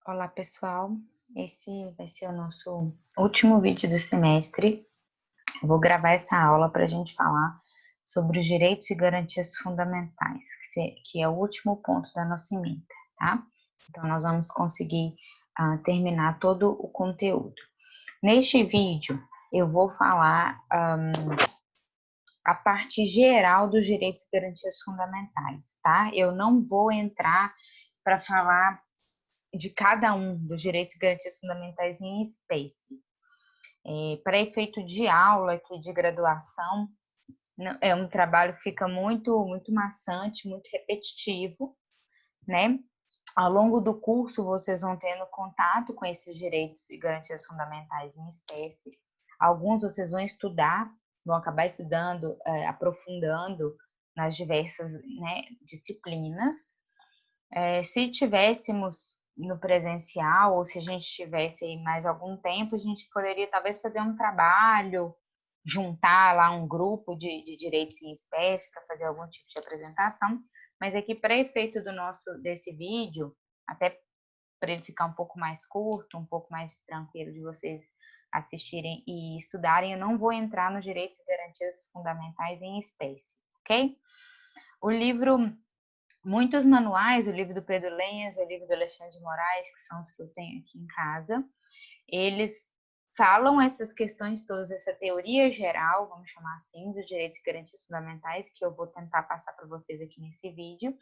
Olá, pessoal. Esse vai ser o nosso último vídeo do semestre. Eu vou gravar essa aula para a gente falar sobre os direitos e garantias fundamentais, que é o último ponto da nossa ementa, tá? Então, nós vamos conseguir terminar todo o conteúdo. Neste vídeo, eu vou falar a parte geral dos direitos e garantias fundamentais, tá? Eu não vou entrar para falar de cada um dos direitos e garantias fundamentais em espécie. Para efeito de aula aqui de graduação, é um trabalho que fica muito maçante, muito repetitivo, né? Ao longo do curso, vocês vão tendo contato com esses direitos e garantias fundamentais em espécie. Alguns vocês vão estudar, vão acabar estudando, aprofundando nas diversas, né, disciplinas. Se tivéssemos no presencial, ou se a gente tivesse aí mais algum tempo, a gente poderia talvez fazer um trabalho, juntar lá um grupo de direitos em espécie para fazer algum tipo de apresentação, mas aqui para efeito desse vídeo, até para ele ficar um pouco mais curto, um pouco mais tranquilo de vocês assistirem e estudarem, eu não vou entrar nos direitos e garantias fundamentais em espécie, ok? O livro Muitos manuais, o livro do Pedro Lenhas, o livro do Alexandre de Moraes, que são os que eu tenho aqui em casa, eles falam essas questões todas, essa teoria geral, vamos chamar assim, dos direitos e garantias fundamentais, que eu vou tentar passar para vocês aqui nesse vídeo,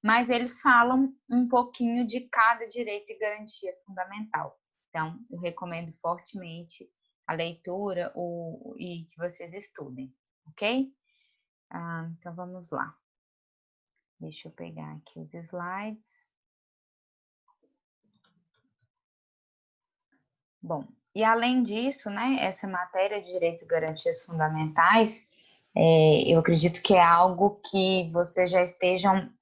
mas eles falam um pouquinho de cada direito e garantia fundamental. Então, eu recomendo fortemente a leitura e que vocês estudem, ok? Então, vamos lá. Deixa eu pegar aqui os slides. Bom, e além disso, né, essa matéria de direitos e garantias fundamentais, eu acredito que é algo que vocês já estejam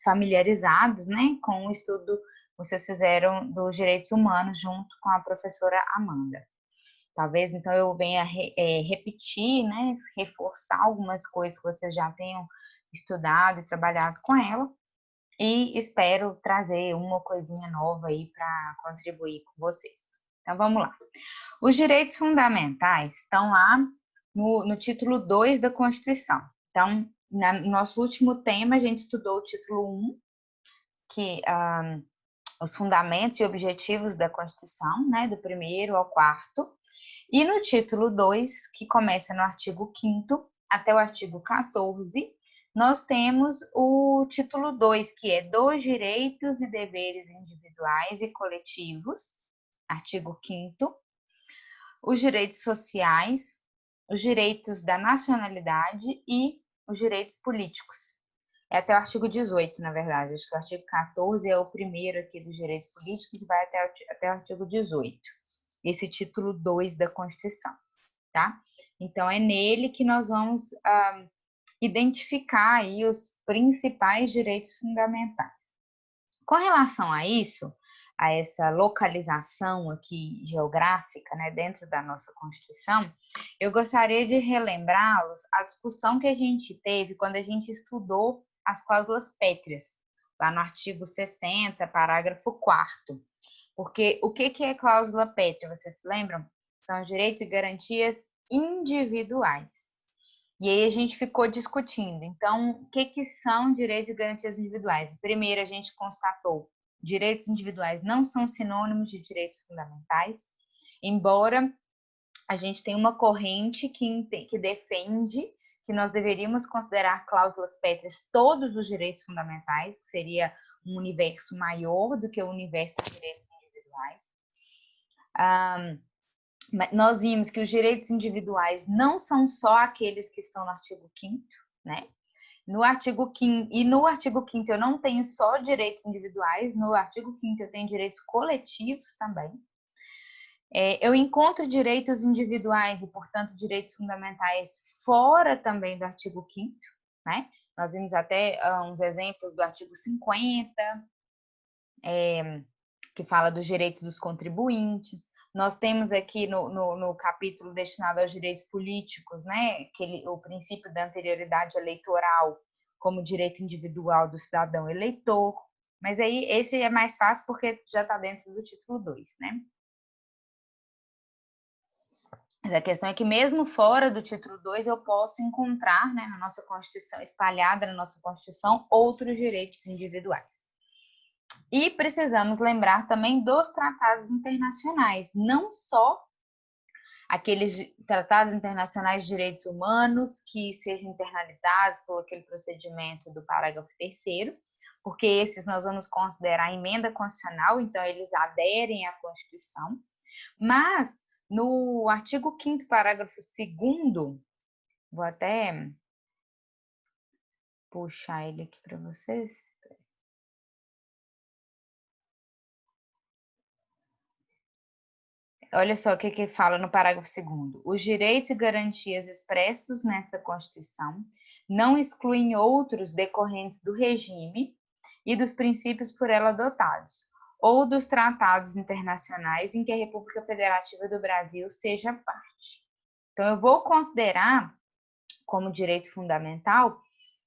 familiarizados, né, com o estudo que vocês fizeram dos direitos humanos junto com a professora Amanda. Talvez, então, eu venha repetir, né, reforçar algumas coisas que vocês já tenham estudado e trabalhado com ela, e espero trazer uma coisinha nova aí para contribuir com vocês. Então, vamos lá. Os direitos fundamentais estão lá no título 2 da Constituição. Então, no nosso último tema, a gente estudou o título 1, que os fundamentos e objetivos da Constituição, né, do primeiro ao quarto. E no título 2, que começa no artigo 5º até o artigo 14, nós temos o título 2, que é dos direitos e deveres individuais e coletivos, artigo 5º, os direitos sociais, os direitos da nacionalidade e os direitos políticos. É até o artigo 18, na verdade. Acho que o artigo 14 é o primeiro aqui dos direitos políticos e vai até o artigo 18. Esse título 2 da Constituição, tá? Então, é nele que nós vamos identificar aí os principais direitos fundamentais. Com relação a isso, a essa localização aqui geográfica, né, dentro da nossa Constituição, eu gostaria de relembrá-los a discussão que a gente teve quando a gente estudou as cláusulas pétreas, lá no artigo 60, parágrafo 4º. Porque o que é cláusula pétrea, vocês se lembram? São direitos e garantias individuais. E aí a gente ficou discutindo. Então, o que são direitos e garantias individuais? Primeiro, a gente constatou direitos individuais não são sinônimos de direitos fundamentais, embora a gente tenha uma corrente que defende que nós deveríamos considerar cláusulas pétreas todos os direitos fundamentais, que seria um universo maior do que o universo dos direitos individuais. Nós vimos que os direitos individuais não são só aqueles que estão no artigo 5º, né? No artigo 5º eu não tenho só direitos individuais, no artigo 5º eu tenho direitos coletivos também. Eu encontro direitos individuais e, portanto, direitos fundamentais fora também do artigo 5º, né? Nós vimos até uns exemplos do artigo 50, que fala dos direitos dos contribuintes. Nós temos aqui no capítulo destinado aos direitos políticos, né, o princípio da anterioridade eleitoral como direito individual do cidadão eleitor. Mas aí esse é mais fácil porque já está dentro do título 2, né? Mas a questão é que mesmo fora do título 2 eu posso encontrar, né, na nossa Constituição, espalhada na nossa Constituição, outros direitos individuais. E precisamos lembrar também dos tratados internacionais, não só aqueles tratados internacionais de direitos humanos que sejam internalizados por aquele procedimento do parágrafo 3º, porque esses nós vamos considerar emenda constitucional, então eles aderem à Constituição, mas no artigo 5º, parágrafo 2º, vou até puxar ele aqui para vocês. Olha só o que fala no parágrafo 2º. Os direitos e garantias expressos nesta Constituição não excluem outros decorrentes do regime e dos princípios por ela adotados, ou dos tratados internacionais em que a República Federativa do Brasil seja parte. Então, eu vou considerar como direito fundamental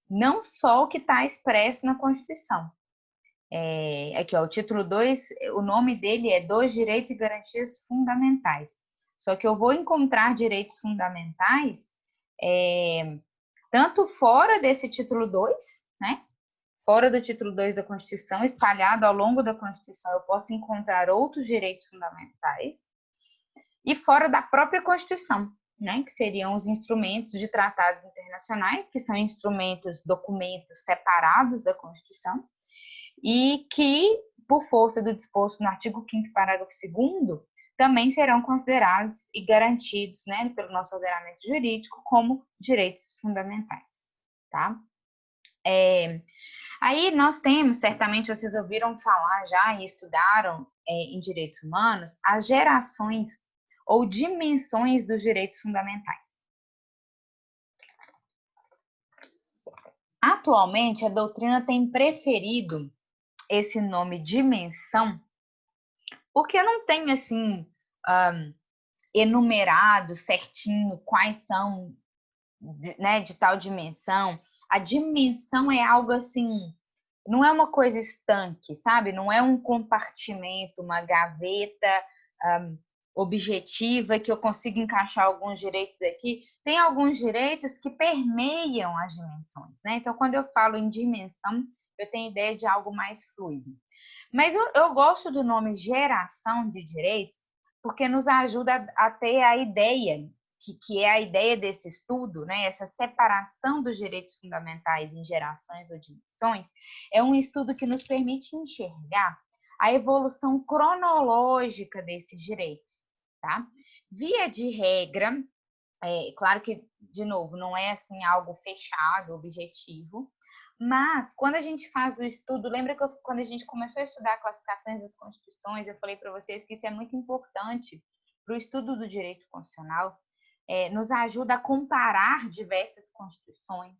não só o que está expresso na Constituição. Aqui, ó, o título 2, o nome dele é Dos Direitos e Garantias Fundamentais. Só que eu vou encontrar direitos fundamentais tanto fora desse título 2, né? Fora do título 2 da Constituição, espalhado ao longo da Constituição, eu posso encontrar outros direitos fundamentais, e fora da própria Constituição, né? Que seriam os instrumentos de tratados internacionais, que são instrumentos, documentos separados da Constituição, e que, por força do disposto no artigo 5º, parágrafo 2º, também serão considerados e garantidos, né, pelo nosso ordenamento jurídico como direitos fundamentais, tá? Aí nós temos, certamente vocês ouviram falar já e estudaram em direitos humanos, as gerações ou dimensões dos direitos fundamentais. Atualmente, a doutrina tem preferido esse nome dimensão, porque não tem assim enumerado certinho quais são, né, de tal dimensão. A dimensão é algo assim, não é uma coisa estanque, sabe? Não é um compartimento, uma gaveta objetiva que eu consigo encaixar alguns direitos aqui. Tem alguns direitos que permeiam as dimensões, né? Então, quando eu falo em dimensão, eu tenho ideia de algo mais fluido. Mas eu gosto do nome geração de direitos porque nos ajuda a ter a ideia, que é a ideia desse estudo, né? Essa separação dos direitos fundamentais em gerações ou dimensões, é um estudo que nos permite enxergar a evolução cronológica desses direitos, tá? Via de regra, claro que, de novo, não é assim algo fechado, objetivo, mas quando a gente faz o estudo, lembra que quando a gente começou a estudar classificações das constituições, eu falei para vocês que isso é muito importante para o estudo do direito constitucional, nos ajuda a comparar diversas constituições,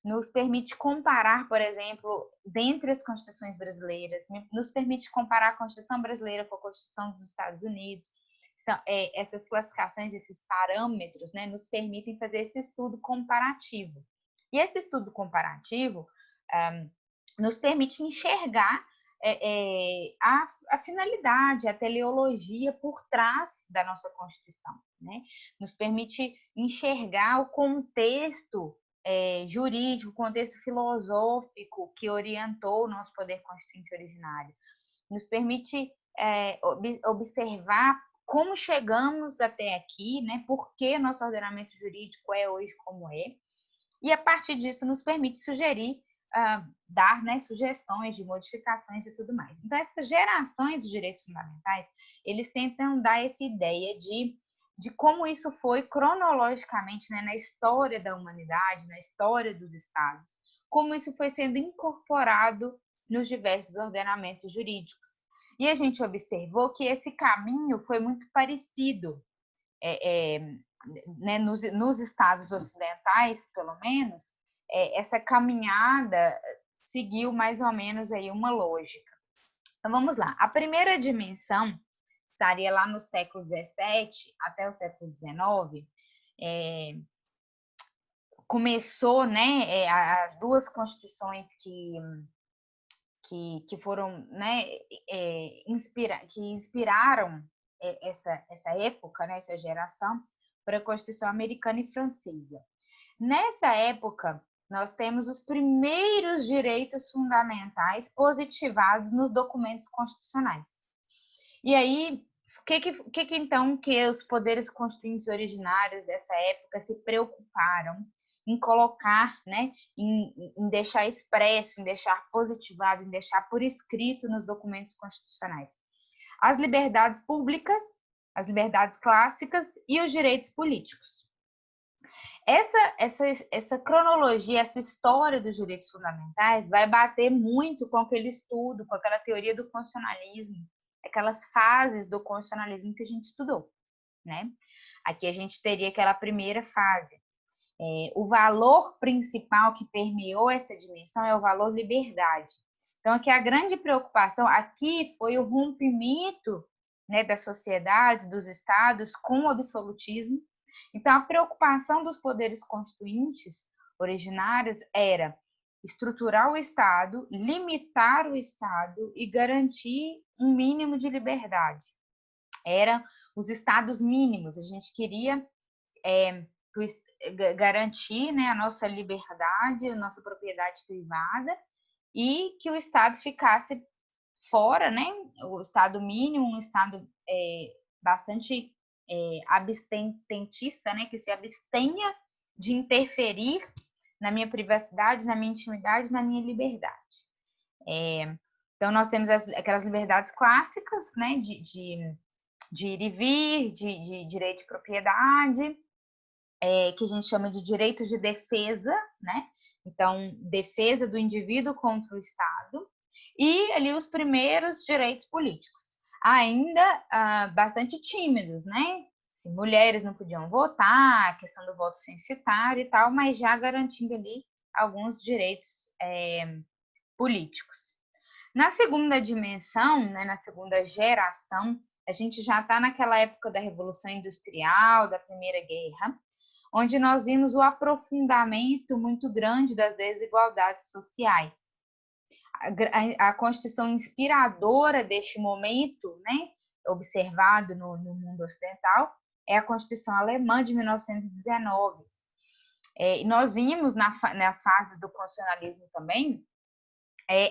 nos permite comparar, por exemplo, dentre as constituições brasileiras, nos permite comparar a Constituição brasileira com a Constituição dos Estados Unidos. Essas classificações, esses parâmetros, né, nos permitem fazer esse estudo comparativo. E esse estudo comparativo nos permite enxergar a finalidade, a teleologia por trás da nossa Constituição, né? Nos permite enxergar o contexto jurídico, o contexto filosófico que orientou o nosso poder constituinte originário. Nos permite observar como chegamos até aqui, né? Por que nosso ordenamento jurídico é hoje como é. E, a partir disso, nos permite sugerir, dar, né, sugestões de modificações e tudo mais. Então, essas gerações de direitos fundamentais, eles tentam dar essa ideia de como isso foi cronologicamente, né, na história da humanidade, na história dos estados, como isso foi sendo incorporado nos diversos ordenamentos jurídicos. E a gente observou que esse caminho foi muito parecido né, nos estados ocidentais, pelo menos, essa caminhada seguiu mais ou menos aí uma lógica. Então, vamos lá. A primeira dimensão estaria lá no século XVII até o século XIX. Começou, né, as duas constituições que foram, né, que inspiraram essa época, né, essa geração, para a Constituição americana e francesa. Nessa época, nós temos os primeiros direitos fundamentais positivados nos documentos constitucionais. E aí, o que então que os poderes constituintes originários dessa época se preocuparam em colocar, né, em deixar expresso, em deixar positivado, em deixar por escrito nos documentos constitucionais? As liberdades públicas, as liberdades clássicas e os direitos políticos. Essa cronologia, essa história dos direitos fundamentais vai bater muito com aquele estudo, com aquela teoria do constitucionalismo, aquelas fases do constitucionalismo que a gente estudou, né? Aqui a gente teria aquela primeira fase. O valor principal que permeou essa dimensão é o valor liberdade. Então, aqui a grande preocupação aqui foi o rompimento, né, da sociedade, dos estados com o absolutismo. Então, a preocupação dos poderes constituintes originários era estruturar o Estado, limitar o Estado e garantir um mínimo de liberdade. Eram os estados mínimos. A gente queria garantir, né, a nossa liberdade, a nossa propriedade privada e que o Estado ficasse fora, né? O Estado mínimo, um Estado bastante abstentista, né? Que se abstenha de interferir na minha privacidade, na minha intimidade, na minha liberdade. Então, nós temos aquelas liberdades clássicas, né? De ir e vir, de direito de propriedade, que a gente chama de direitos de defesa, né? Então, defesa do indivíduo contra o Estado, e ali os primeiros direitos políticos, ainda bastante tímidos, né? Assim, mulheres não podiam votar, a questão do voto censitário e tal, mas já garantindo ali alguns direitos políticos. Na segunda dimensão, né, na segunda geração, a gente já está naquela época da Revolução Industrial, da Primeira Guerra, onde nós vimos o aprofundamento muito grande das desigualdades sociais. A Constituição inspiradora deste momento, né, observado no mundo ocidental, é a Constituição Alemã de 1919. E nós vimos nas fases do constitucionalismo também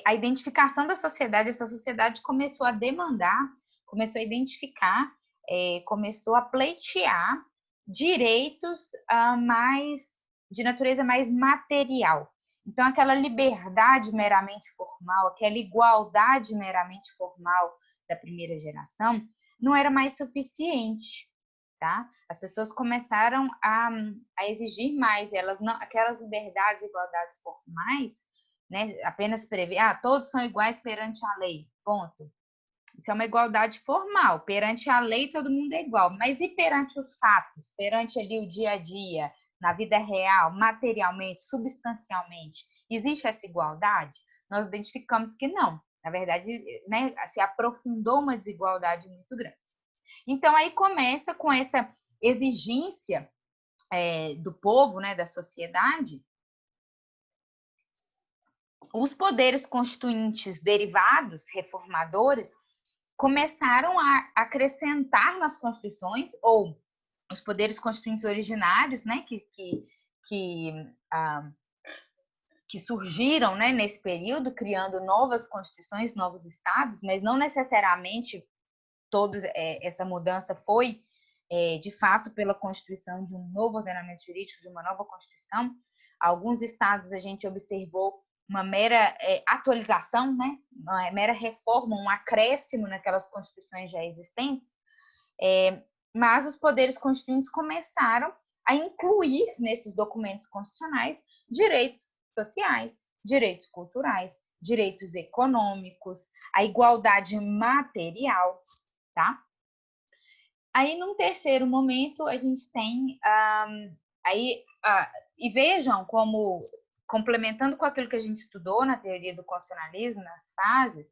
a identificação da sociedade. Essa sociedade começou a demandar, começou a identificar, começou a pleitear direitos de natureza mais material. Então, aquela liberdade meramente formal, aquela igualdade meramente formal da primeira geração não era mais suficiente, tá? As pessoas começaram a exigir mais, aquelas liberdades e igualdades formais, né, apenas prever, todos são iguais perante a lei, ponto. Isso é uma igualdade formal, perante a lei todo mundo é igual, mas e perante os fatos, perante ali o dia a dia, na vida real, materialmente, substancialmente, existe essa igualdade? Nós identificamos que não, na verdade, né, se aprofundou uma desigualdade muito grande. Então, aí começa com essa exigência do povo, né, da sociedade. Os poderes constituintes derivados, reformadores, começaram a acrescentar nas constituições, ou os poderes constituintes originários, né, que surgiram, né, nesse período, criando novas constituições, novos estados, mas não necessariamente essa mudança foi, de fato, pela constituição de um novo ordenamento jurídico, de uma nova constituição. Alguns estados a gente observou uma mera atualização, né, uma mera reforma, um acréscimo naquelas constituições já existentes, mas os poderes constituintes começaram a incluir nesses documentos constitucionais direitos sociais, direitos culturais, direitos econômicos, a igualdade material, tá? Aí, num terceiro momento, a gente tem e vejam como, complementando com aquilo que a gente estudou na teoria do constitucionalismo, nas fases,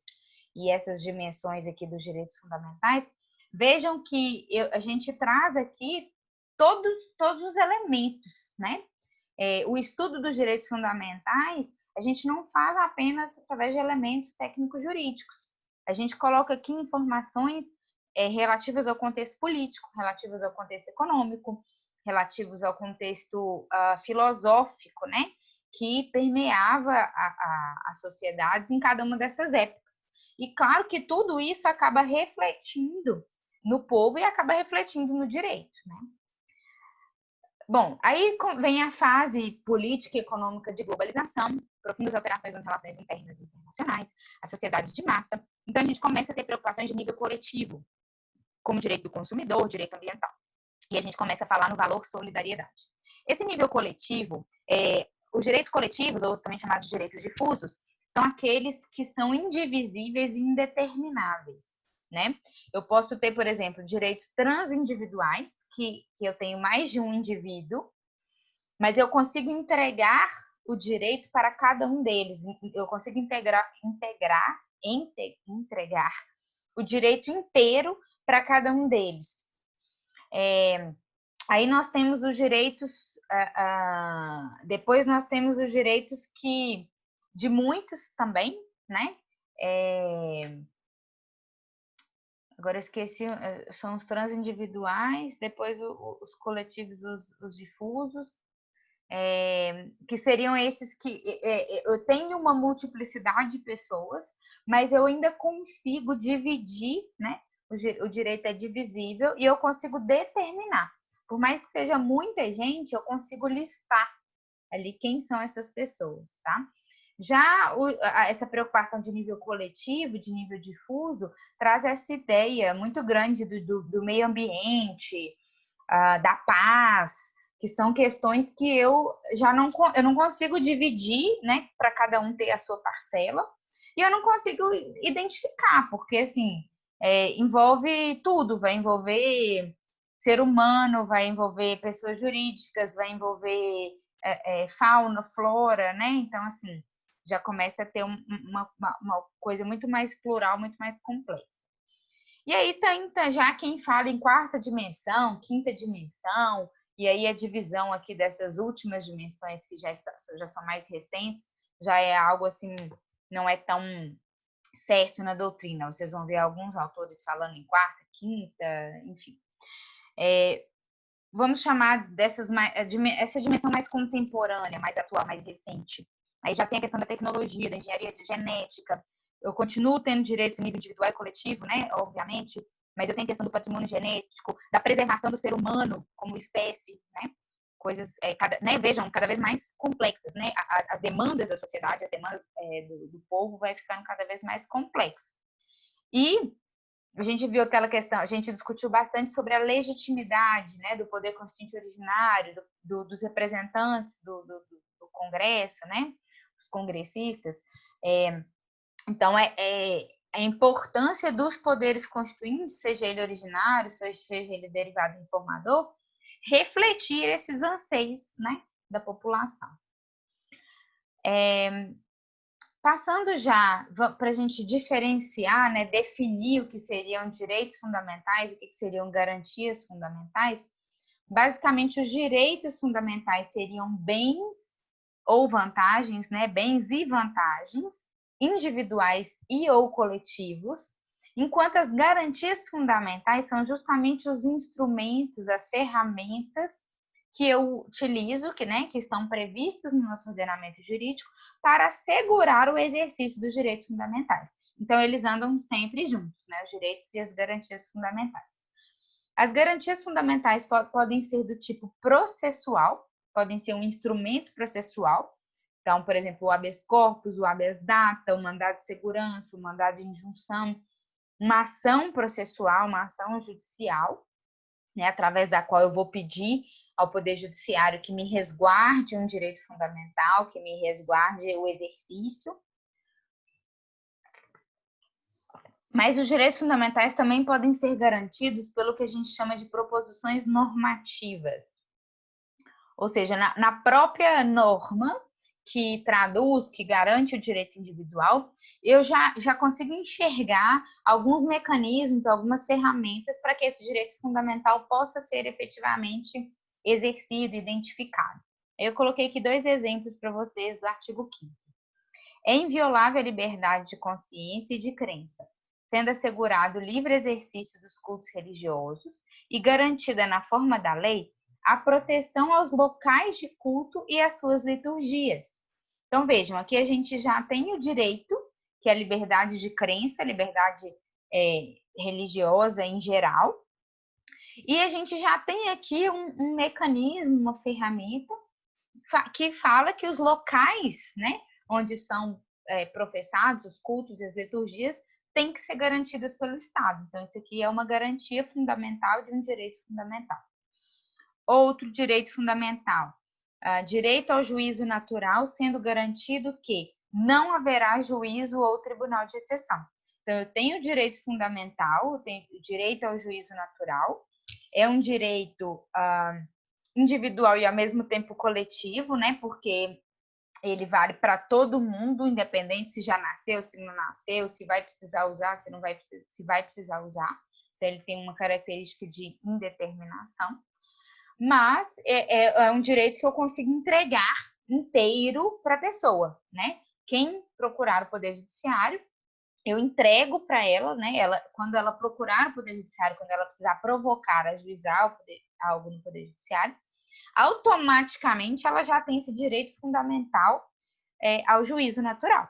e essas dimensões aqui dos direitos fundamentais, vejam que a gente traz aqui todos os elementos, né? O estudo dos direitos fundamentais a gente não faz apenas através de elementos técnico-jurídicos. A gente coloca aqui informações relativas ao contexto político, relativas ao contexto econômico, relativos ao contexto filosófico, né, que permeava as sociedades em cada uma dessas épocas. E claro que tudo isso acaba refletindo no povo e acaba refletindo no direito, né? Bom, aí vem a fase política e econômica de globalização, profundas alterações nas relações internas e internacionais, a sociedade de massa. Então, a gente começa a ter preocupações de nível coletivo, como direito do consumidor, direito ambiental. E a gente começa a falar no valor solidariedade. Esse nível coletivo, os direitos coletivos, ou também chamados de direitos difusos, são aqueles que são indivisíveis e indetermináveis. Né? Eu posso ter, por exemplo, direitos transindividuais, que eu tenho mais de um indivíduo, mas eu consigo entregar o direito para cada um deles. Eu consigo entregar o direito inteiro para cada um deles. Aí nós temos os direitos, depois nós temos os direitos que de muitos também, né? Agora eu esqueci, são os transindividuais, depois os coletivos, os difusos, que seriam esses que eu tenho uma multiplicidade de pessoas, mas eu ainda consigo dividir, né? O direito é divisível e eu consigo determinar. Por mais que seja muita gente, eu consigo listar ali quem são essas pessoas, tá? Já essa preocupação de nível coletivo, de nível difuso, traz essa ideia muito grande do meio ambiente, da paz, que são questões que eu não consigo dividir, né, para cada um ter a sua parcela, e eu não consigo identificar, porque assim envolve tudo, vai envolver ser humano, vai envolver pessoas jurídicas, vai envolver fauna, flora, né? Então assim já começa a ter uma coisa muito mais plural, muito mais complexa. E aí tem já quem fala em quarta dimensão, quinta dimensão, e aí a divisão aqui dessas últimas dimensões que já são mais recentes, já é algo assim, não é tão certo na doutrina. Vocês vão ver alguns autores falando em quarta, quinta, enfim. Vamos chamar essa dimensão mais contemporânea, mais atual, mais recente. Aí já tem a questão da tecnologia, da engenharia de genética. Eu continuo tendo direitos em nível individual e coletivo, né? Obviamente, mas eu tenho a questão do patrimônio genético, da preservação do ser humano como espécie, né? Coisas, vejam, cada vez mais complexas, né? As demandas da sociedade, as demandas do povo vai ficando cada vez mais complexo. E a gente viu aquela questão, a gente discutiu bastante sobre a legitimidade, né, do poder constituinte originário, dos representantes do Congresso, né, os congressistas. Então, a importância dos poderes constituintes, seja ele originário, seja ele derivado informador, refletir esses anseios, né, da população. Passando já para a gente diferenciar, né, definir o que seriam direitos fundamentais e o que seriam garantias fundamentais, basicamente os direitos fundamentais seriam bens ou vantagens, né, bens e vantagens individuais e ou coletivos, enquanto as garantias fundamentais são justamente os instrumentos, as ferramentas que eu utilizo, que estão previstas no nosso ordenamento jurídico, para assegurar o exercício dos direitos fundamentais. Então, eles andam sempre juntos, né? Os direitos e as garantias fundamentais. As garantias fundamentais podem ser do tipo processual, podem ser um instrumento processual. Então, por exemplo, o habeas corpus, o habeas data, o mandado de segurança, o mandado de injunção, uma ação processual, uma ação judicial, né, através da qual eu vou pedir ao Poder Judiciário que me resguarde um direito fundamental, que me resguarde o exercício. Mas os direitos fundamentais também podem ser garantidos pelo que a gente chama de proposições normativas. Ou seja, na própria norma que traduz, que garante o direito individual, eu já consigo enxergar alguns mecanismos, algumas ferramentas para que esse direito fundamental possa ser efetivamente exercido, identificado. Eu coloquei aqui 2 exemplos para vocês do artigo 5º. É inviolável a liberdade de consciência e de crença, sendo assegurado o livre exercício dos cultos religiosos e garantida na forma da lei a proteção aos locais de culto e às suas liturgias. Então, vejam, aqui a gente já tem o direito, que é a liberdade de crença, a liberdade religiosa em geral, e a gente já tem aqui um mecanismo, uma ferramenta que fala que os locais, né, onde são professados os cultos e as liturgias, têm que ser garantidas pelo Estado. Então, isso aqui é uma garantia fundamental de um direito fundamental. Outro direito fundamental, direito ao juízo natural, sendo garantido que não haverá juízo ou tribunal de exceção. Então, eu tenho direito fundamental, eu tenho direito ao juízo natural, é um direito individual e ao mesmo tempo coletivo, né? Porque ele vale para todo mundo, independente se já nasceu, se não nasceu, se vai precisar usar, se não vai, se vai precisar usar. Então, ele tem uma característica de indeterminação. Mas é um direito que eu consigo entregar inteiro para a pessoa, né? Quem procurar o Poder Judiciário, eu entrego para ela, né? Quando ela procurar o Poder Judiciário, quando ela precisar provocar, ajuizar algo no Poder Judiciário, automaticamente ela já tem esse direito fundamental ao juízo natural.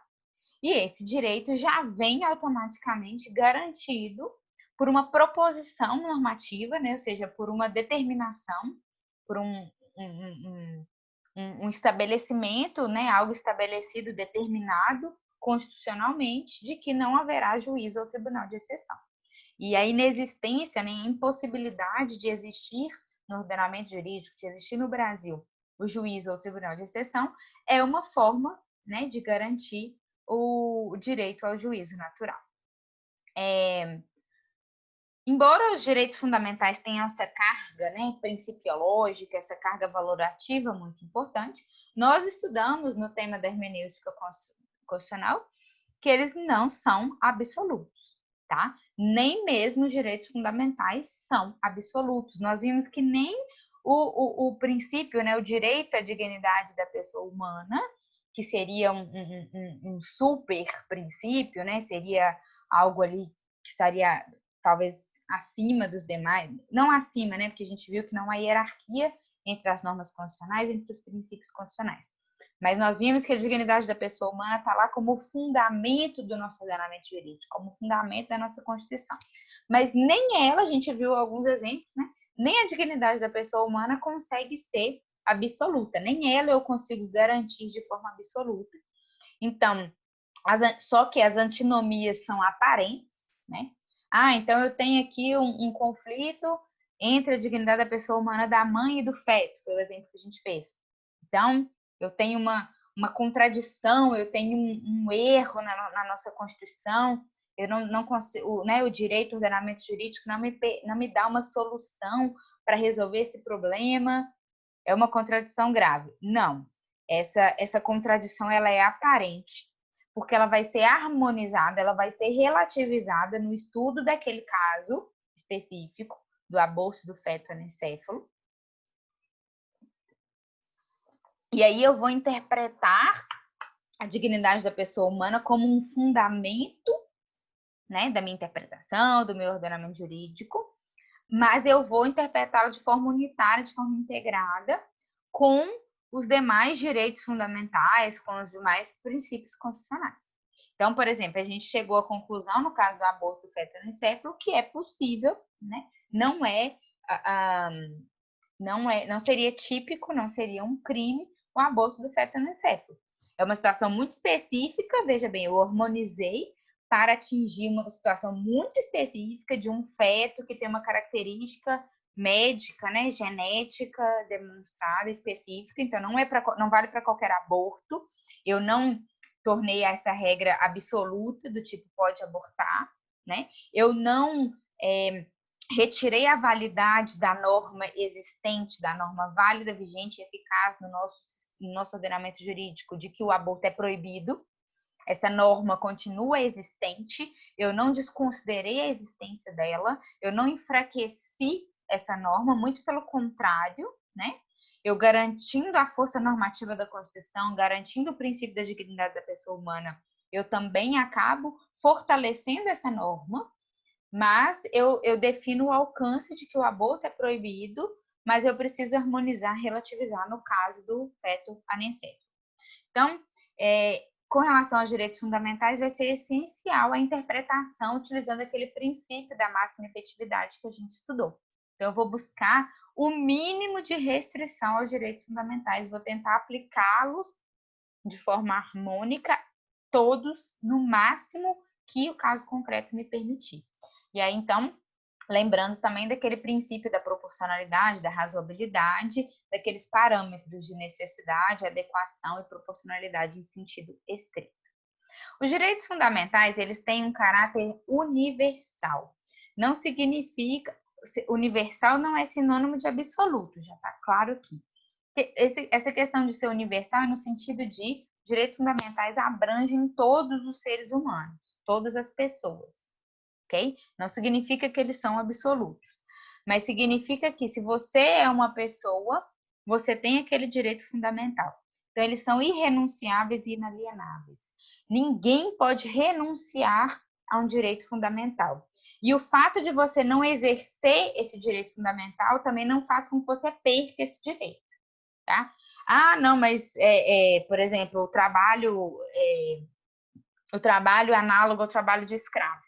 E esse direito já vem automaticamente garantido por uma proposição normativa, né? Ou seja, por uma determinação, por um estabelecimento, né? Algo estabelecido, determinado constitucionalmente, de que não haverá juízo ou tribunal de exceção. E a inexistência, né, a impossibilidade de existir no ordenamento jurídico, de existir no Brasil, o juízo ou tribunal de exceção, é uma forma, né, de garantir o direito ao juízo natural. Embora os direitos fundamentais tenham essa carga, né, principiológica, essa carga valorativa muito importante, nós estudamos no tema da hermenêutica constitucional que eles não são absolutos, tá? Nem mesmo os direitos fundamentais são absolutos. Nós vimos que nem o princípio, né, o direito à dignidade da pessoa humana, que seria um super princípio, né, seria algo ali que estaria talvez acima dos demais, não acima, né, porque a gente viu que não há hierarquia entre as normas constitucionais, entre os princípios constitucionais. Mas nós vimos que a dignidade da pessoa humana está lá como fundamento do nosso ordenamento jurídico, como fundamento da nossa Constituição. Mas nem ela, a gente viu alguns exemplos, né? Nem a dignidade da pessoa humana consegue ser absoluta, nem ela eu consigo garantir de forma absoluta. Então, só que as antinomias são aparentes, né? Então eu tenho aqui um conflito entre a dignidade da pessoa humana da mãe e do feto, foi o exemplo que a gente fez. Então, eu tenho uma contradição, eu tenho um erro na nossa Constituição, eu não consigo, né, o direito, o ordenamento jurídico não me dá uma solução para resolver esse problema, é uma contradição grave. Não, essa contradição ela é aparente, porque ela vai ser harmonizada, ela vai ser relativizada no estudo daquele caso específico do aborto do feto anencéfalo. E aí eu vou interpretar a dignidade da pessoa humana como um fundamento, né, da minha interpretação, do meu ordenamento jurídico, mas eu vou interpretá-la de forma unitária, de forma integrada, com os demais direitos fundamentais, com os demais princípios constitucionais. Então, por exemplo, a gente chegou à conclusão, no caso do aborto do feto anencéfalo, que é possível, né? Não seria típico, não seria um crime o aborto do feto anencéfalo. É uma situação muito específica, veja bem, eu harmonizei para atingir uma situação muito específica de um feto que tem uma característica médica, né, genética demonstrada, específica, então não vale para qualquer aborto. Eu não tornei essa regra absoluta do tipo pode abortar, né? Eu não retirei a validade da norma existente, da norma válida, vigente e eficaz no nosso ordenamento jurídico, de que o aborto é proibido. Essa norma continua existente, eu não desconsiderei a existência dela, eu não enfraqueci essa norma, muito pelo contrário, né? eu garantindo a força normativa da Constituição, garantindo o princípio da dignidade da pessoa humana, eu também acabo fortalecendo essa norma, mas eu defino o alcance de que o aborto é proibido, mas eu preciso harmonizar, relativizar no caso do feto anencefalo. Então, com relação aos direitos fundamentais, vai ser essencial a interpretação utilizando aquele princípio da máxima efetividade que a gente estudou. Então, eu vou buscar o mínimo de restrição aos direitos fundamentais, vou tentar aplicá-los de forma harmônica, todos no máximo que o caso concreto me permitir. E aí, então, lembrando também daquele princípio da proporcionalidade, da razoabilidade, daqueles parâmetros de necessidade, adequação e proporcionalidade em sentido estrito. Os direitos fundamentais, eles têm um caráter universal. Não significa... Universal não é sinônimo de absoluto, já está claro aqui. Essa questão de ser universal é no sentido de direitos fundamentais abrangem todos os seres humanos, todas as pessoas. Okay? Não significa que eles são absolutos, mas significa que se você é uma pessoa, você tem aquele direito fundamental. Então, eles são irrenunciáveis e inalienáveis. Ninguém pode renunciar a um direito fundamental. E o fato de você não exercer esse direito fundamental também não faz com que você perca esse direito. Tá? Ah, não, mas, por exemplo, o trabalho análogo ao trabalho de escravo,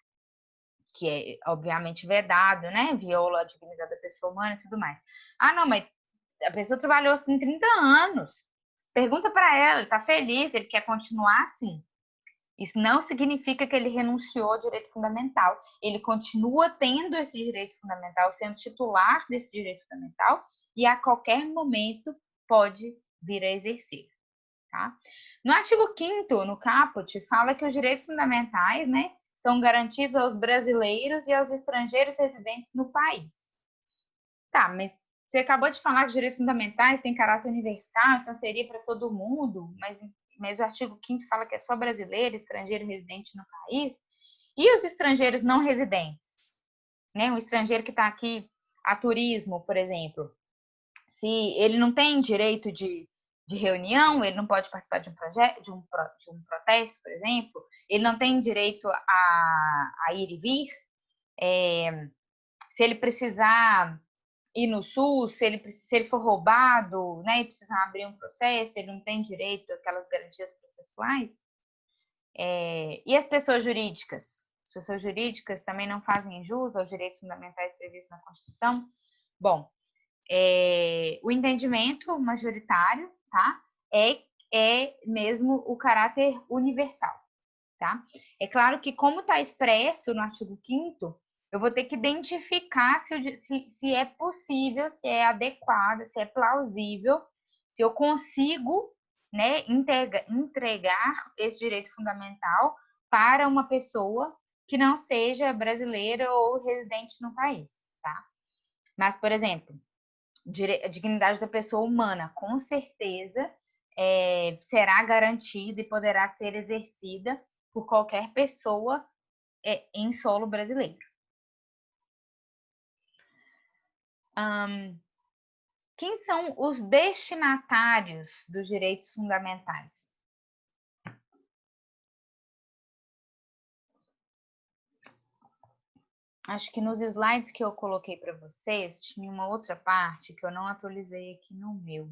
que é obviamente vedado, né? Viola a dignidade da pessoa humana e tudo mais. Ah, não, mas a pessoa trabalhou assim 30 anos. Pergunta para ela, ele está feliz, ele quer continuar assim. Isso não significa que ele renunciou ao direito fundamental. Ele continua tendo esse direito fundamental, sendo titular desse direito fundamental, e a qualquer momento pode vir a exercer. Tá? No artigo 5º, no caput, fala que os direitos fundamentais, né, são garantidos aos brasileiros e aos estrangeiros residentes no país. Tá, mas você acabou de falar que os direitos fundamentais têm caráter universal, então seria para todo mundo, mas o artigo 5º fala que é só brasileiro, estrangeiro residente no país. E os estrangeiros não residentes? Né? Um estrangeiro que está aqui a turismo, por exemplo, se ele não tem direito de reunião, ele não pode participar de um projeto, de um protesto, por exemplo, ele não tem direito a ir e vir, se ele precisar ir no SUS, se ele for roubado, né, e precisar abrir um processo, ele não tem direito àquelas garantias processuais. E as pessoas jurídicas? As pessoas jurídicas também não fazem jus aos direitos fundamentais previstos na Constituição? Bom, o entendimento majoritário, tá? É mesmo o caráter universal, tá? É claro que, como está expresso no artigo 5º, eu vou ter que identificar se é possível, se é adequado, se é plausível, se eu consigo, né, entregar esse direito fundamental para uma pessoa que não seja brasileira ou residente no país, tá? Mas, por exemplo, a dignidade da pessoa humana, com certeza, será garantida e poderá ser exercida por qualquer pessoa em solo brasileiro. Quem são os destinatários dos direitos fundamentais? Acho que nos slides que eu coloquei para vocês, tinha uma outra parte que eu não atualizei aqui no meu.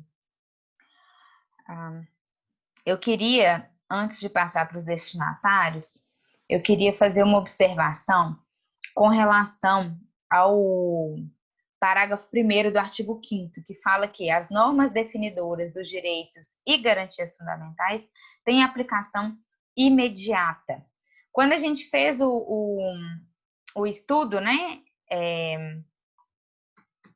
Eu queria, antes de passar para os destinatários, eu queria fazer uma observação com relação ao parágrafo 1º do artigo 5º, que fala que as normas definidoras dos direitos e garantias fundamentais têm aplicação imediata. Quando a gente fez o estudo, né,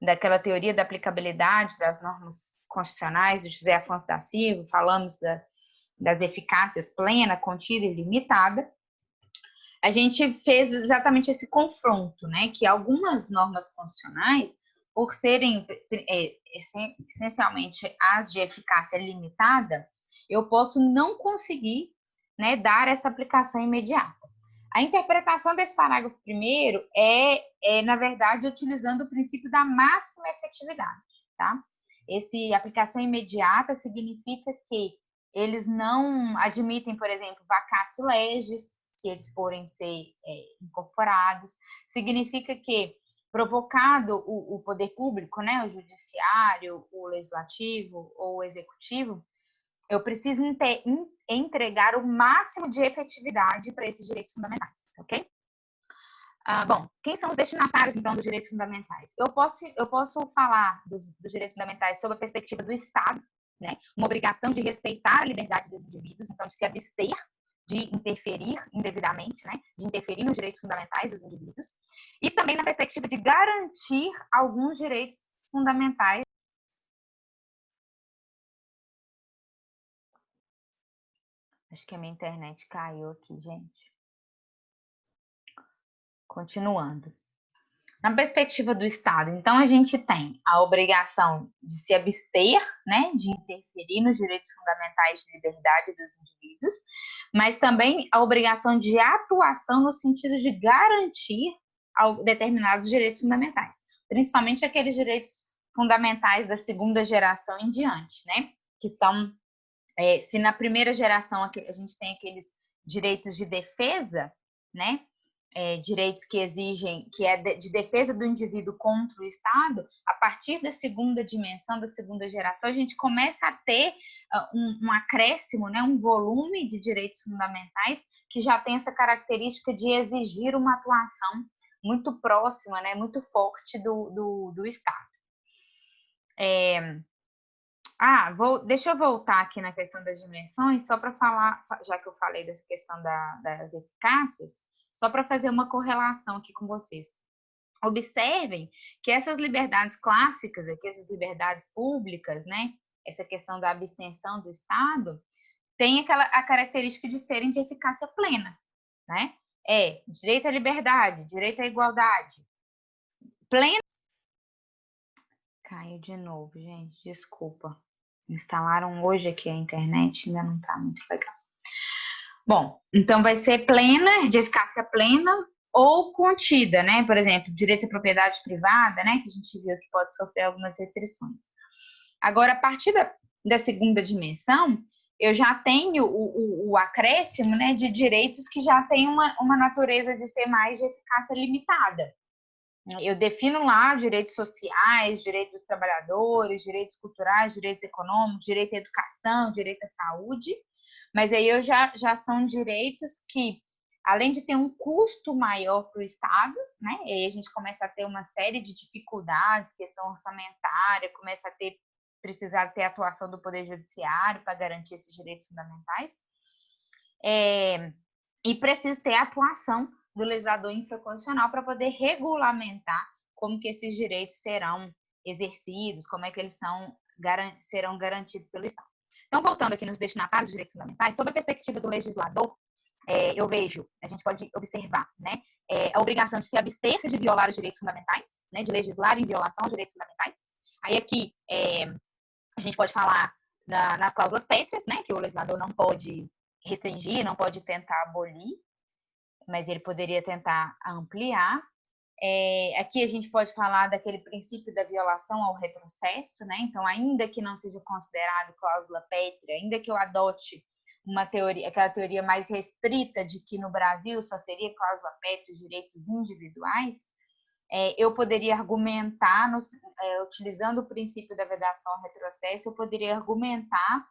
daquela teoria da aplicabilidade das normas constitucionais do José Afonso da Silva, falamos das eficácias plena, contida e limitada, a gente fez exatamente esse confronto, né, que algumas normas constitucionais, por serem essencialmente as de eficácia limitada, eu posso não conseguir, né, dar essa aplicação imediata. A interpretação desse parágrafo 1º na verdade, utilizando o princípio da máxima efetividade, tá? Esse aplicação imediata significa que eles não admitem, por exemplo, vacatio legis, se eles forem ser incorporados. Significa que, provocado o poder público, né, o judiciário, o legislativo ou o executivo, eu preciso entregar o máximo de efetividade para esses direitos fundamentais, ok? Bom, quem são os destinatários, então, dos direitos fundamentais? Eu posso falar dos direitos fundamentais sob a perspectiva do Estado, né? Uma obrigação de respeitar a liberdade dos indivíduos, então, de se abster de interferir indevidamente, né? De interferir nos direitos fundamentais dos indivíduos. E também na perspectiva de garantir alguns direitos fundamentais. Acho que a minha internet caiu aqui, gente. Continuando. Na perspectiva do Estado, então, a gente tem a obrigação de se abster, né, de interferir nos direitos fundamentais de liberdade dos indivíduos, mas também a obrigação de atuação no sentido de garantir determinados direitos fundamentais, principalmente aqueles direitos fundamentais da segunda geração em diante, né, que são, se na primeira geração a gente tem aqueles direitos de defesa, né, direitos que exigem, que é de defesa do indivíduo contra o Estado, a partir da segunda dimensão, da segunda geração, a gente começa a ter um acréscimo, né, um volume de direitos fundamentais que já tem essa característica de exigir uma atuação muito próxima, né, muito forte do Estado. Deixa eu voltar aqui na questão das dimensões, só para falar, já que eu falei dessa questão das eficácias, só para fazer uma correlação aqui com vocês. Observem que essas liberdades clássicas, aqui, essas liberdades públicas, né, essa questão da abstenção do Estado, tem a característica de serem de eficácia plena, né? Direito à liberdade, direito à igualdade. Plena. Caiu de novo, gente, desculpa. Instalaram hoje aqui a internet, ainda não está muito legal. Bom, então vai ser plena, de eficácia plena ou contida, né? Por exemplo, direito à propriedade privada, né? Que a gente viu que pode sofrer algumas restrições. Agora, a partir da segunda dimensão, eu já tenho o acréscimo, né, de direitos que já têm uma natureza de ser mais de eficácia limitada. Eu defino lá direitos sociais, direitos dos trabalhadores, direitos culturais, direitos econômicos, direito à educação, direito à saúde, mas aí eu já são direitos que, além de ter um custo maior para o Estado, né, e aí a gente começa a ter uma série de dificuldades, questão orçamentária, começa a precisar ter atuação do Poder Judiciário para garantir esses direitos fundamentais, e precisa ter atuação do legislador infraconstitucional para poder regulamentar como que esses direitos serão exercidos, como é que eles serão garantidos pelo Estado. Então, voltando aqui nos destinatários dos direitos fundamentais, sob a perspectiva do legislador, eu vejo, a gente pode observar, né, a obrigação de se abster de violar os direitos fundamentais, né, de legislar em violação aos direitos fundamentais. Aí aqui a gente pode falar nas cláusulas pétreas, né, que o legislador não pode restringir, não pode tentar abolir, mas ele poderia tentar ampliar. Aqui a gente pode falar daquele princípio da violação ao retrocesso, né? Então, ainda que não seja considerado cláusula pétrea, ainda que eu adote uma teoria, aquela teoria mais restrita de que no Brasil só seria cláusula pétrea os direitos individuais, eu poderia argumentar, utilizando o princípio da vedação ao retrocesso, eu poderia argumentar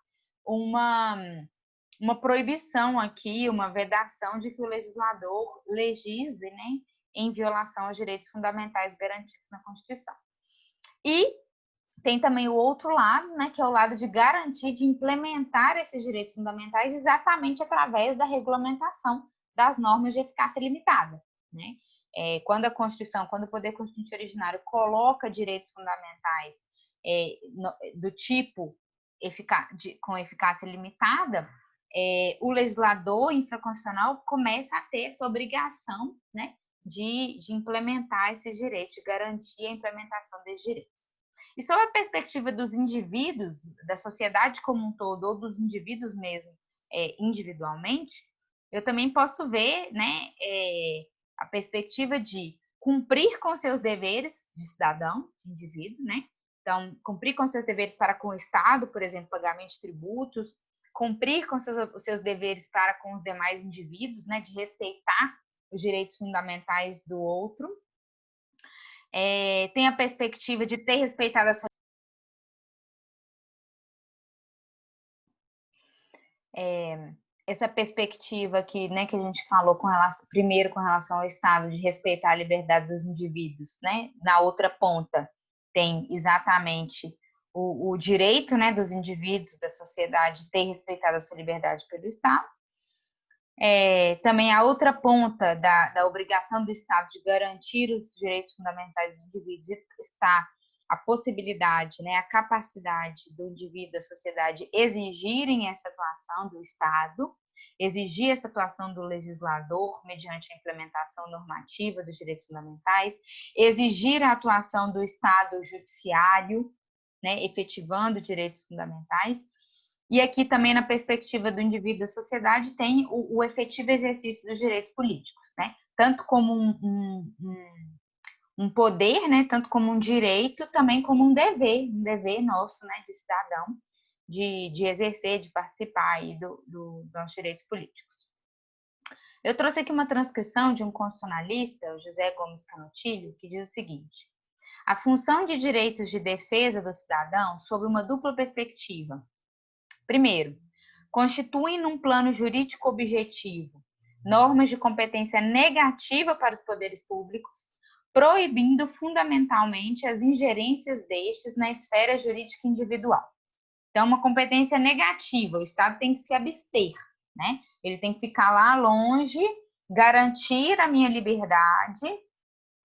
uma proibição aqui, uma vedação de que o legislador legisle, né, em violação aos direitos fundamentais garantidos na Constituição. E tem também o outro lado, né, que é o lado de garantir, de implementar esses direitos fundamentais exatamente através da regulamentação das normas de eficácia limitada, né? Quando a Constituição, quando o Poder Constituinte originário coloca direitos fundamentais do tipo com eficácia limitada, o legislador infraconstitucional começa a ter essa obrigação, né, de implementar esses direitos, de garantir a implementação desses direitos. E sob a perspectiva dos indivíduos, da sociedade como um todo, ou dos indivíduos mesmo, individualmente, eu também posso ver, né, a perspectiva de cumprir com seus deveres de cidadão, de indivíduo, né, Então, cumprir com seus deveres para com o Estado, por exemplo, pagamento de tributos, cumprir com os seus deveres para com os demais indivíduos, né, de respeitar os direitos fundamentais do outro. Tem a perspectiva de ter respeitado essa essa perspectiva que, né, que a gente falou primeiro com relação ao Estado, de respeitar a liberdade dos indivíduos, né? Na outra ponta tem exatamente o direito, né, dos indivíduos, da sociedade, ter respeitado a sua liberdade pelo Estado. Também a outra ponta da obrigação do Estado de garantir os direitos fundamentais dos indivíduos está a possibilidade, né, a capacidade do indivíduo, da sociedade exigirem essa atuação do Estado, exigir essa atuação do legislador mediante a implementação normativa dos direitos fundamentais, exigir a atuação do Estado judiciário, né, efetivando direitos fundamentais. E aqui também, na perspectiva do indivíduo e da sociedade, tem o efetivo exercício dos direitos políticos, né? Tanto como um poder, né? Tanto como um direito, também como um dever nosso, né? De cidadão, de exercer, de participar aí dos nossos direitos políticos. Eu trouxe aqui uma transcrição de um constitucionalista, o José Gomes Canotilho, que diz o seguinte: a função de direitos de defesa do cidadão sob uma dupla perspectiva. Primeiro, constituem num plano jurídico objetivo normas de competência negativa para os poderes públicos, proibindo fundamentalmente as ingerências destes na esfera jurídica individual. Então, uma competência negativa, o Estado tem que se abster, né? Ele tem que ficar lá longe, garantir a minha liberdade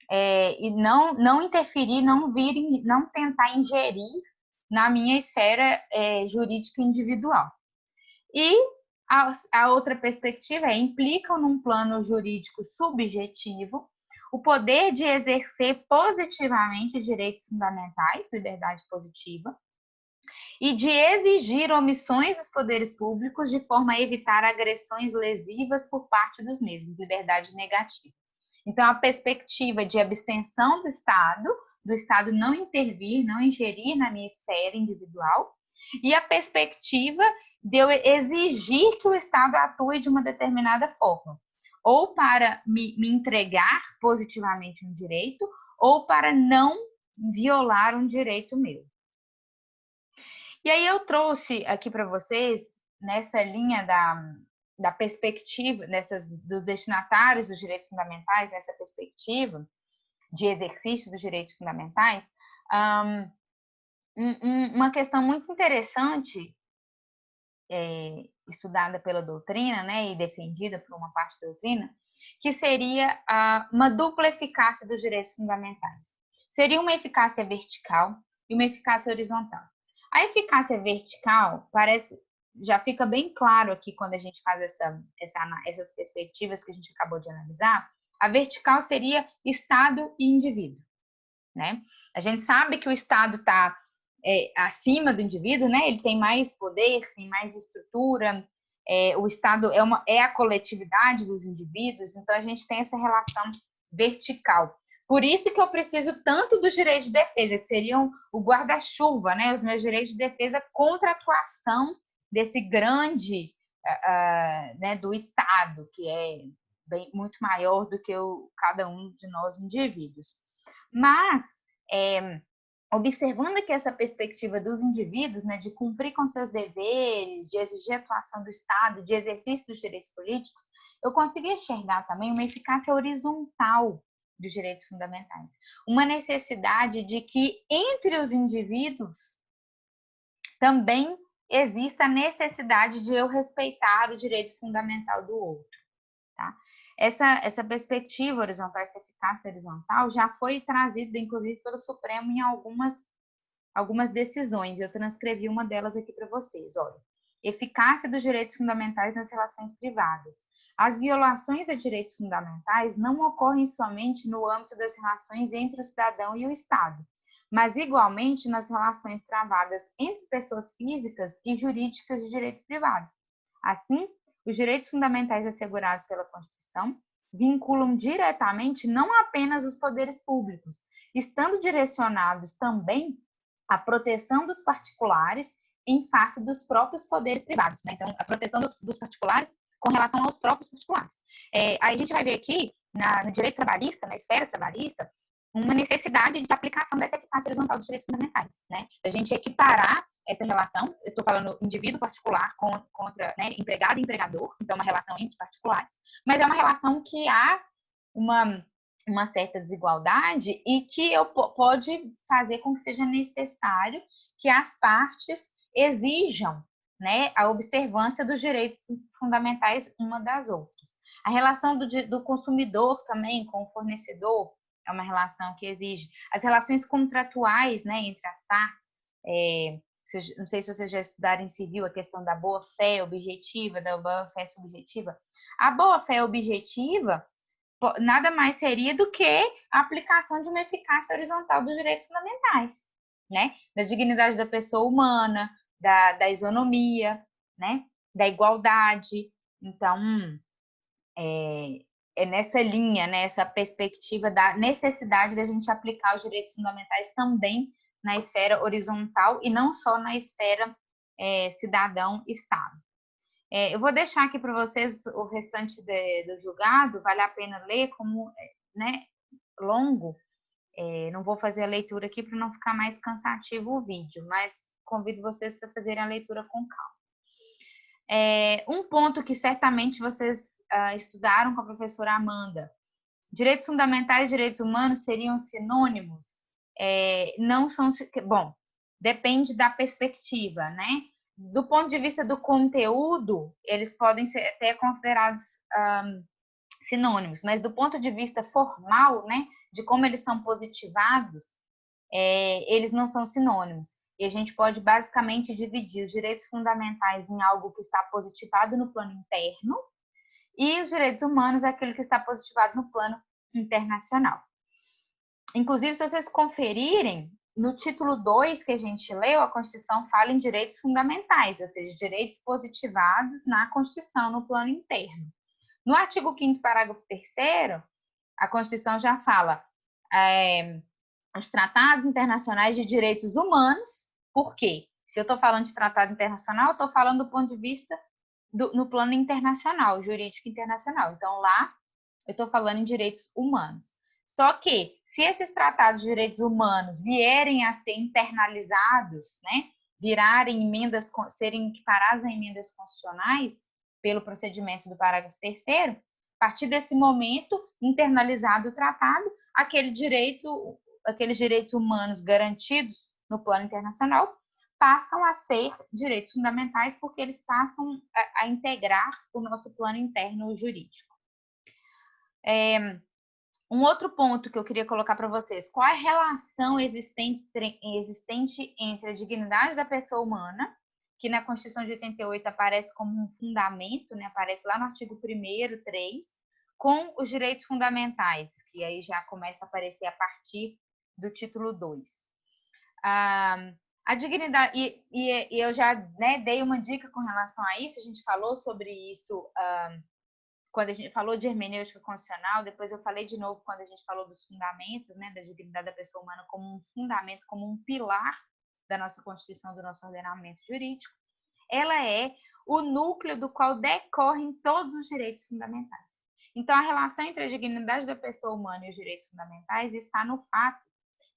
e não interferir, não tentar ingerir na minha esfera jurídica individual. E a outra perspectiva implicam num plano jurídico subjetivo o poder de exercer positivamente direitos fundamentais, liberdade positiva, e de exigir omissões dos poderes públicos de forma a evitar agressões lesivas por parte dos mesmos, liberdade negativa. Então, a perspectiva de abstenção do Estado não intervir, não ingerir na minha esfera individual, e a perspectiva de eu exigir que o Estado atue de uma determinada forma, ou para me entregar positivamente um direito, ou para não violar um direito meu. E aí eu trouxe aqui para vocês, nessa linha da perspectiva, dos destinatários dos direitos fundamentais, nessa perspectiva de exercício dos direitos fundamentais, uma questão muito interessante, estudada pela doutrina, né, e defendida por uma parte da doutrina, que seria uma dupla eficácia dos direitos fundamentais. Seria uma eficácia vertical e uma eficácia horizontal. A eficácia vertical já fica bem claro aqui quando a gente faz essas perspectivas que a gente acabou de analisar. A vertical seria Estado e indivíduo, né? A gente sabe que o Estado está acima do indivíduo, né? Ele tem mais poder, tem mais estrutura. O Estado é a coletividade dos indivíduos, então a gente tem essa relação vertical. Por isso que eu preciso tanto dos direitos de defesa, que seriam o guarda-chuva, né? Os meus direitos de defesa contra a atuação desse grande, né, do Estado, que é muito maior do que cada um de nós indivíduos. Mas, observando aqui essa perspectiva dos indivíduos, né, de cumprir com seus deveres, de exigir a atuação do Estado, de exercício dos direitos políticos, eu consigo enxergar também uma eficácia horizontal dos direitos fundamentais. Uma necessidade de que entre os indivíduos também exista a necessidade de eu respeitar o direito fundamental do outro, tá? Essa perspectiva horizontal, essa eficácia horizontal já foi trazida, inclusive, pelo Supremo em algumas decisões. Eu transcrevi uma delas aqui para vocês. Olha, eficácia dos direitos fundamentais nas relações privadas. As violações a direitos fundamentais não ocorrem somente no âmbito das relações entre o cidadão e o Estado, mas igualmente nas relações travadas entre pessoas físicas e jurídicas de direito privado. Assim, os direitos fundamentais assegurados pela Constituição vinculam diretamente não apenas os poderes públicos, estando direcionados também a proteção dos particulares em face dos próprios poderes privados, né? Então, a proteção dos particulares com relação aos próprios particulares. Aí a gente vai ver aqui, no direito trabalhista, na esfera trabalhista, uma necessidade de aplicação dessa eficácia horizontal dos direitos fundamentais, né? A gente equiparar essa relação, eu estou falando indivíduo particular contra, né, empregado e empregador, então uma relação entre particulares, mas é uma relação que há uma certa desigualdade e que pode fazer com que seja necessário que as partes exijam, né, a observância dos direitos fundamentais uma das outras. A relação do consumidor também com o fornecedor é uma relação que exige. As relações contratuais, né, entre as partes, não sei se vocês já estudaram em civil a questão da boa-fé objetiva, da boa-fé subjetiva. A boa-fé objetiva nada mais seria do que a aplicação de uma eficácia horizontal dos direitos fundamentais, né? Da dignidade da pessoa humana, da isonomia, né? Da igualdade. Então, é nessa linha, nessa perspectiva da necessidade da gente aplicar os direitos fundamentais também na esfera horizontal e não só na esfera cidadão-estado. Eu vou deixar aqui para vocês o restante do julgado, vale a pena ler, como né, longo. Não vou fazer a leitura aqui para não ficar mais cansativo o vídeo, mas convido vocês para fazerem a leitura com calma. Um ponto que certamente vocês estudaram com a professora Amanda: direitos fundamentais e direitos humanos seriam sinônimos? Não são. Bom, depende da perspectiva, né? Do ponto de vista do conteúdo, eles podem ser até considerados sinônimos, mas do ponto de vista formal, né, de como eles são positivados, eles não são sinônimos. E a gente pode basicamente dividir os direitos fundamentais em algo que está positivado no plano interno e os direitos humanos é aquilo que está positivado no plano internacional. Inclusive, se vocês conferirem, no título 2 que a gente leu, a Constituição fala em direitos fundamentais, ou seja, direitos positivados na Constituição, no plano interno. No artigo 5º, parágrafo 3º, a Constituição já fala os tratados internacionais de direitos humanos. Por quê? Se eu estou falando de tratado internacional, eu estou falando do ponto de vista no plano internacional, jurídico internacional. Então, lá, eu estou falando em direitos humanos. Só que, se esses tratados de direitos humanos vierem a ser internalizados, né, serem equiparados a emendas constitucionais pelo procedimento do parágrafo 3º, a partir desse momento, internalizado o tratado, aqueles direitos humanos garantidos no plano internacional passam a ser direitos fundamentais porque eles passam a integrar o nosso plano interno jurídico. Um outro ponto que eu queria colocar para vocês: qual é a relação existente entre a dignidade da pessoa humana, que na Constituição de 88 aparece como um fundamento, né, aparece lá no artigo 1º, 3, com os direitos fundamentais, que aí já começa a aparecer a partir do título 2. A dignidade, e eu já, né, dei uma dica com relação a isso, a gente falou sobre isso quando a gente falou de hermenêutica constitucional, depois eu falei de novo quando a gente falou dos fundamentos, né, da dignidade da pessoa humana como um fundamento, como um pilar da nossa Constituição, do nosso ordenamento jurídico. Ela é o núcleo do qual decorrem todos os direitos fundamentais. Então, a relação entre a dignidade da pessoa humana e os direitos fundamentais está no fato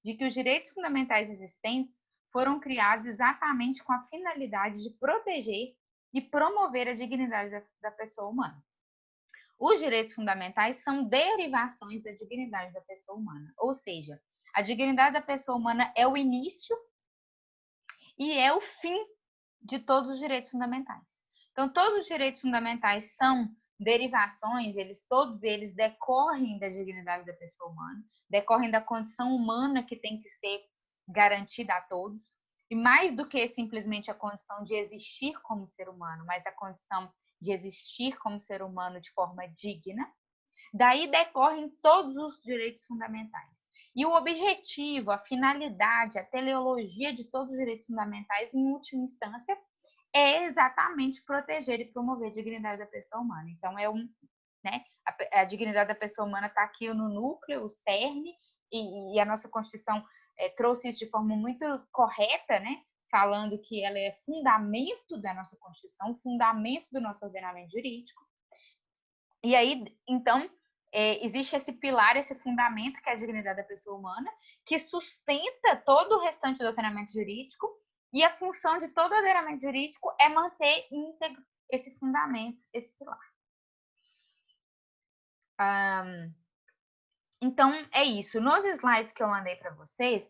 de que os direitos fundamentais existentes foram criados exatamente com a finalidade de proteger e promover a dignidade da pessoa humana. Os direitos fundamentais são derivações da dignidade da pessoa humana, ou seja, a dignidade da pessoa humana é o início e é o fim de todos os direitos fundamentais. Então, todos os direitos fundamentais são derivações, todos eles decorrem da dignidade da pessoa humana, decorrem da condição humana que tem que ser garantida a todos, e mais do que simplesmente a condição de existir como ser humano, mas a condição de existir como ser humano de forma digna. Daí decorrem todos os direitos fundamentais. E o objetivo, a finalidade, a teleologia de todos os direitos fundamentais, em última instância, é exatamente proteger e promover a dignidade da pessoa humana. Então, a dignidade da pessoa humana está aqui no núcleo, o cerne, e a nossa Constituição trouxe isso de forma muito correta, né? Falando que ela é fundamento da nossa Constituição, fundamento do nosso ordenamento jurídico. E aí, então, existe esse pilar, esse fundamento, que é a dignidade da pessoa humana, que sustenta todo o restante do ordenamento jurídico, e a função de todo ordenamento jurídico é manter íntegro esse fundamento, esse pilar. Então, é isso. Nos slides que eu mandei para vocês,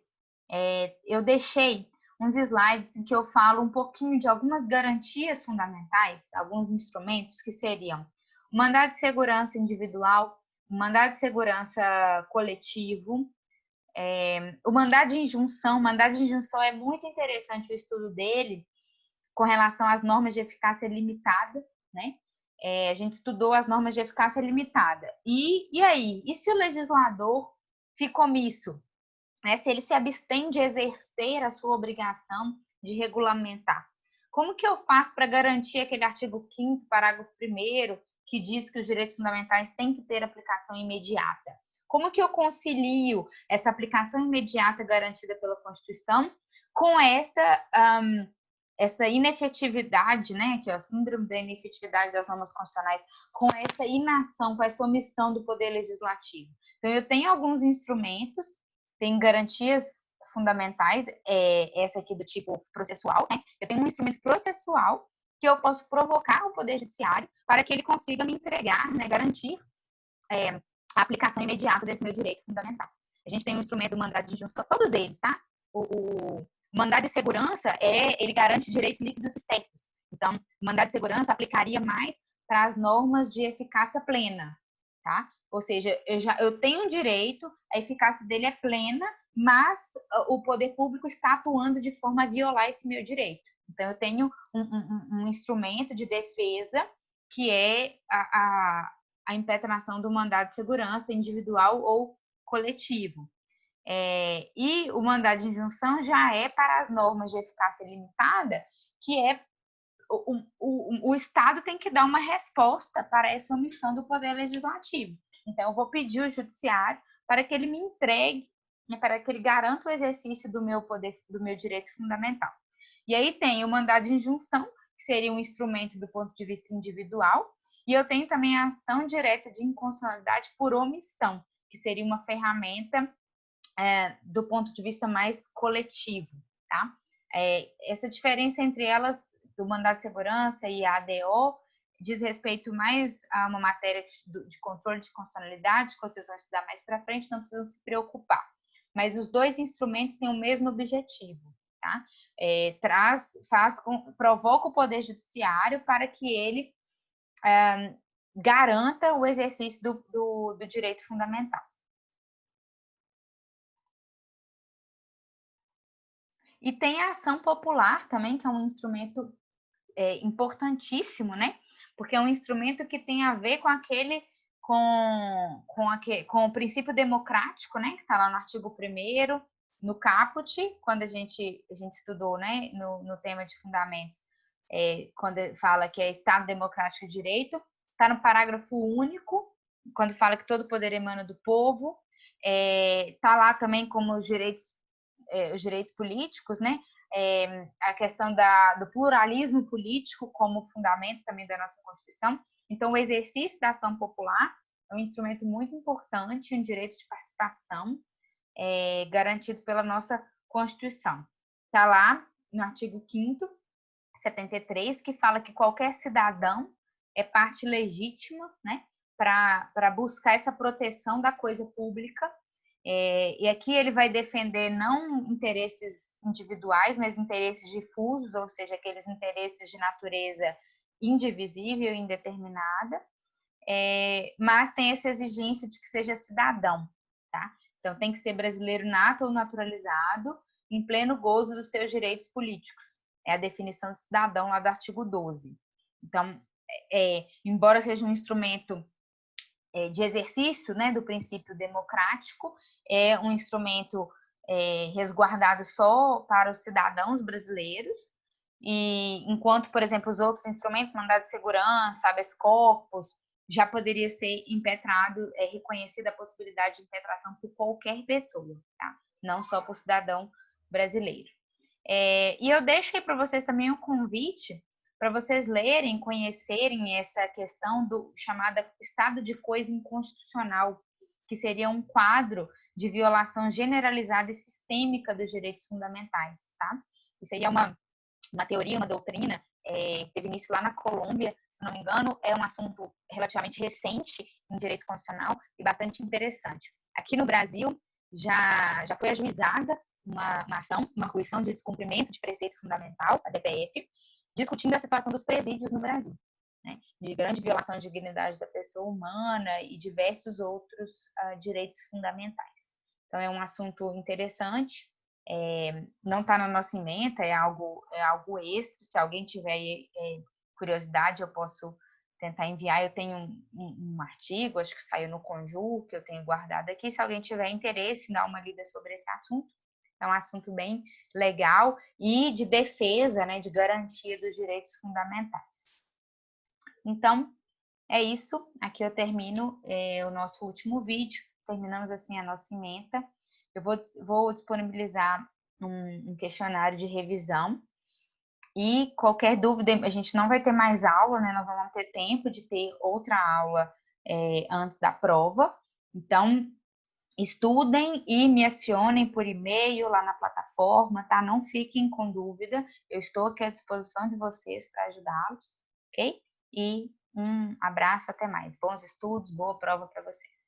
eu deixei uns slides em que eu falo um pouquinho de algumas garantias fundamentais, alguns instrumentos que seriam o mandado de segurança individual, o mandado de segurança coletivo, o mandado de injunção. O mandado de injunção é muito interessante o estudo dele com relação às normas de eficácia limitada, né? A gente estudou as normas de eficácia limitada. E aí? E se o legislador fica omisso? Né? Se ele se abstém de exercer a sua obrigação de regulamentar? Como que eu faço para garantir aquele artigo 5º, parágrafo 1º, que diz que os direitos fundamentais têm que ter aplicação imediata? Como que eu concilio essa aplicação imediata garantida pela Constituição com essa inefetividade, né, que é a síndrome da inefetividade das normas constitucionais, com essa inação, com essa omissão do poder legislativo? Então, eu tenho alguns instrumentos, tem garantias fundamentais, essa aqui do tipo processual, né? Eu tenho um instrumento processual que eu posso provocar o Poder Judiciário para que ele consiga me entregar, né, garantir a aplicação imediata desse meu direito fundamental. A gente tem um instrumento do mandado de injunção, todos eles, tá? O mandado de segurança, ele garante direitos líquidos e certos. Então, o mandado de segurança aplicaria mais para as normas de eficácia plena, tá? Ou seja, eu tenho um direito, a eficácia dele é plena, mas o poder público está atuando de forma a violar esse meu direito. Então, eu tenho um instrumento de defesa que é a impetração do mandado de segurança individual ou coletivo. E o mandado de injunção já é para as normas de eficácia limitada, que o Estado tem que dar uma resposta para essa omissão do Poder Legislativo. Então, eu vou pedir ao Judiciário para que ele me entregue, né, para que ele garanta o exercício do meu poder, do meu direito fundamental. E aí tem o mandado de injunção, que seria um instrumento do ponto de vista individual, e eu tenho também a ação direta de inconstitucionalidade por omissão, que seria uma ferramenta do ponto de vista mais coletivo, tá? Essa diferença entre elas, do mandado de segurança e a ADO, diz respeito mais a uma matéria de controle de constitucionalidade, que vocês vão estudar mais para frente, não precisam se preocupar. Mas os dois instrumentos têm o mesmo objetivo, tá? Provoca o Poder Judiciário para que ele garanta o exercício do direito fundamental. E tem a ação popular também, que é um instrumento importantíssimo, né? Porque é um instrumento que tem a ver com o princípio democrático, né? Que está lá no artigo 1º, no caput, quando a gente estudou, né? No tema de fundamentos, quando fala que é Estado Democrático de Direito, está no parágrafo único, quando fala que todo poder emana do povo, está lá também como os direitos políticos, né? A questão do pluralismo político como fundamento também da nossa Constituição. Então, o exercício da ação popular é um instrumento muito importante, um direito de participação garantido pela nossa Constituição. Está lá no artigo 5º, 73, que fala que qualquer cidadão é parte legítima, né, para buscar essa proteção da coisa pública. E aqui ele vai defender não interesses individuais, mas interesses difusos, ou seja, aqueles interesses de natureza indivisível e indeterminada, mas tem essa exigência de que seja cidadão, tá? Então, tem que ser brasileiro nato ou naturalizado, em pleno gozo dos seus direitos políticos. É a definição de cidadão lá do artigo 12. Então, embora seja um instrumento de exercício, né, do princípio democrático, é um instrumento resguardado só para os cidadãos brasileiros, e enquanto, por exemplo, os outros instrumentos, mandado de segurança, habeas corpus, já poderia ser impetrado, reconhecida a possibilidade de impetração por qualquer pessoa, tá? não só para o cidadão brasileiro. E eu deixo aí para vocês também um convite para vocês lerem, conhecerem essa questão do chamado estado de coisa inconstitucional, que seria um quadro de violação generalizada e sistêmica dos direitos fundamentais, tá? Isso aí é uma teoria, uma doutrina, que teve início lá na Colômbia, se não me engano, é um assunto relativamente recente em direito constitucional e bastante interessante. Aqui no Brasil, já foi ajuizada uma ação, uma coição de descumprimento de preceito fundamental, a DPF, discutindo a situação dos presídios no Brasil, né, de grande violação de dignidade da pessoa humana e diversos outros direitos fundamentais. Então, é um assunto interessante, não está na nossa ementa, é algo extra. Se alguém tiver curiosidade, eu posso tentar enviar. Eu tenho um artigo, acho que saiu no Conjur, que eu tenho guardado aqui. Se alguém tiver interesse em dar uma lida sobre esse assunto, é um assunto bem legal e de defesa, né, de garantia dos direitos fundamentais. Então, é isso. Aqui eu termino o nosso último vídeo. Terminamos assim a nossa ementa. Eu vou disponibilizar um questionário de revisão. E qualquer dúvida, a gente não vai ter mais aula, né? Nós vamos ter tempo de ter outra aula antes da prova. Então, estudem e me acionem por e-mail lá na plataforma, tá? Não fiquem com dúvida. Eu estou aqui à disposição de vocês para ajudá-los, ok? E um abraço, até mais. Bons estudos, boa prova para vocês.